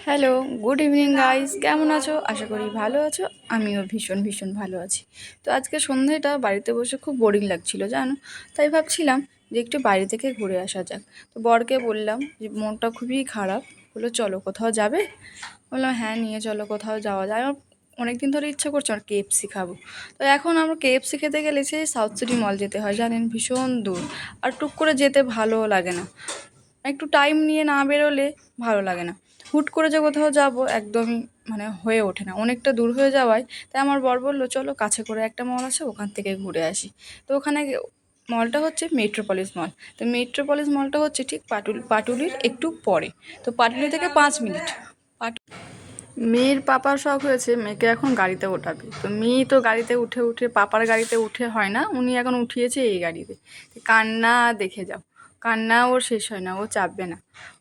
Hello, good evening guys, কেমন আছো? আশা করি ভালো আছো। আমিও ভীষণ ভীষণ ভালো আছি। তো আজকে সন্ধ্যেটা বাড়িতে বসে খুব বোরিং লাগছিল জানো, তাই ভাবছিলাম যে একটু বাইরে থেকে ঘুরে আসা যাক। তো বরকে বললাম যে মনটা খুবই খারাপ, বললো চলো কোথাও যাবে। বললাম হ্যাঁ নিয়ে চলো কোথাও যাওয়া যায়। আমার অনেকদিন ধরে ইচ্ছা করছে আর কেএফসি খাবো। তো এখন আমরা কেএফসি খেতে গেলে সেই সাউথ সিটি মল যেতে হয়, জানেন ভীষণ দূর। আর টুক করে যেতে ভালোও লাগে না, একটু টাইম নিয়ে না বেরোলে ভালো লাগে না। হুট করে যে কোথাও যাব একদমই হয়ে ওঠে না, অনেকটা দূর হয়ে যাওয়ায়। তাই আমার বর বললো চলো কাছে করে একটা মল আছে, ওখান থেকে ঘুরে আসি। তো ওখানে মলটা হচ্ছে মেট্রোপলিস মল। তো মেট্রোপলিস মলটা হচ্ছে ঠিক পাটুলির একটু পরে। তো পাটুলি থেকে 5 মিনিট। মেয়ের পাপার শখ হয়েছে মেয়েকে এখন গাড়িতে ওঠাবে। তো মেয়ে তো গাড়িতে উঠে উঠে পাপার গাড়িতে উঠে হয় না, উনি এখন উঠিয়েছে এই গাড়িতে। কান্না দেখে যাও, কান্না ওর শেষ হয় না, ও চাপবে না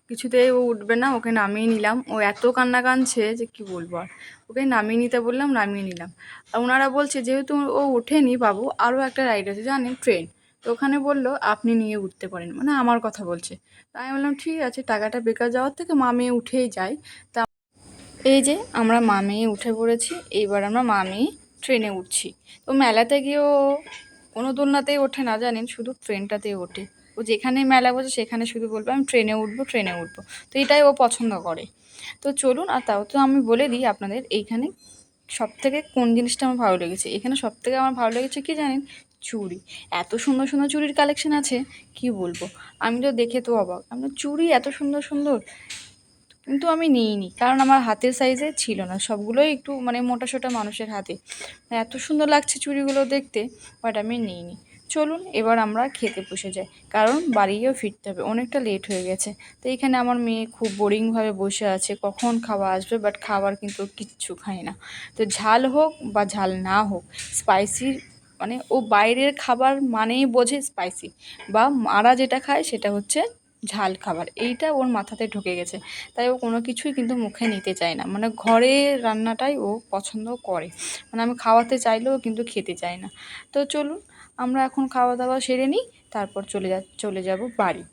কিছুতেই, ও উঠবে না। ওকে নামিয়ে নিলাম, ও এত কান্না কাঁদছে যে কি বলবো আর। ওকে নামিয়ে নিতে বললাম, নামিয়ে নিলাম। আর ওনারা বলছে যেহেতু ও উঠেনি বাবু, আরও একটা রাইড আছে জানেন, ট্রেন। তো ওখানে বললো আপনি নিয়ে উঠতে পারেন, আমার কথা বলছে। তাই আমি বললাম ঠিক আছে, টাকাটা বেকার যাওয়ার থেকে মা মেয়ে উঠেই যায়। তা এই যে আমরা মা মেয়ে উঠে পড়েছি, এইবার আমরা মা মেয়ে ট্রেনে উঠছি। তো মেলাতে গিয়েও কোনো দোলনাতেই ওঠে না জানেন, শুধু ট্রেনটাতেই ওঠে। ও যেখানে মেলা বসে সেখানে শুধু বলবে আমি ট্রেনে উঠবো, ট্রেনে উঠবো। তো এটাই ও পছন্দ করে। তো চলুন, আর তাও তো আমি বলে দিই আপনাদের এইখানে সব থেকে কোন জিনিসটা আমার ভালো লেগেছে। এখানে সব থেকে আমার ভালো লেগেছে কি জানেন, চুড়ি। এত সুন্দর সুন্দর চুড়ির কালেকশন আছে কি বলবো। আমি তো দেখে তো অবাক, আমরা চুড়ি এত সুন্দর সুন্দর। কিন্তু আমি নিইনি, কারণ আমার হাতের সাইজে ছিল না, সবগুলোই একটু মোটা সোটা মানুষের হাতে। এত সুন্দর লাগছে চুড়িগুলো দেখতে, বাট আমি নিইনি। চলুন এবার আমরা খেতে বসে যাই, কারণ বাড়িও ফিরতে হবে, অনেকটা লেট হয়ে গেছে। তো এখানে আমার মেয়ে খুব বোরিংভাবে বসে আছে, কখন খাওয়া আসবে, বাট খাবার কিন্তু কিচ্ছু খায় না। তো ঝাল হোক বা ঝাল না হোক, স্পাইসি ও বাইরের খাবার মানেই বোঝে স্পাইসি, বা মারা যেটা খায় সেটা হচ্ছে ঝাল খাবার, এইটা ওর মাথাতে ঢুকে গেছে। তাই ও কোনো কিছুই কিন্তু মুখে নিতে চায় না, ঘরে রান্নাটাই ও পছন্দ করে। আমি খাওয়াতে চাইলেও কিন্তু খেতে চায় না। তো চলুন আমরা এখন খাওয়া দাওয়া সেরে নিই, তারপর চলে যাব বাড়ি।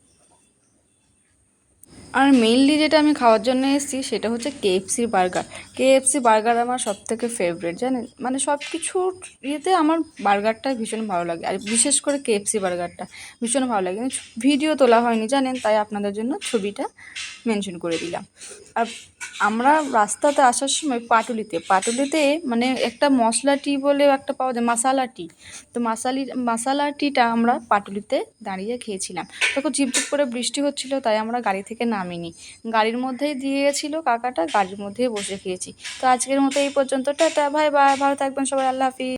আর মেইনলি যেটা আমি খাওয়ার জন্য এসেছি সেটা হচ্ছে কেএফসির বার্গার। কেএফসি বার্গার আমার সব থেকে ফেভারিট জানেন, সব কিছুর ইয়েতে আমার বার্গারটা ভীষণ ভালো লাগে, আর বিশেষ করে কেএফসি বার্গারটা ভীষণ ভালো লাগে। ভিডিও তোলা হয়নি জানেন, তাই আপনাদের জন্য ছবিটা মেনশন করে দিলাম। আর আমরা রাস্তাতে আসার সময় পাটুলিতে একটা মশলা টি বলে একটা পাওয়া যায়, মশালা টি। তো মশালা টিটা আমরা পাটুলিতে দাঁড়িয়ে খেয়েছিলাম। তখন ঝিপঝিপ করে বৃষ্টি হচ্ছিল, তাই আমরা গাড়ি থেকে নামিনি, গাড়ির মধ্যেই দিয়ে গেছিলো কাকাটা, গাড়ির মধ্যেই বসে খেয়েছি। তো আজকের মতো এই পর্যন্ত, টাটা, ভাই ভালো থাকবেন সবাই, আল্লাহ হাফিজ।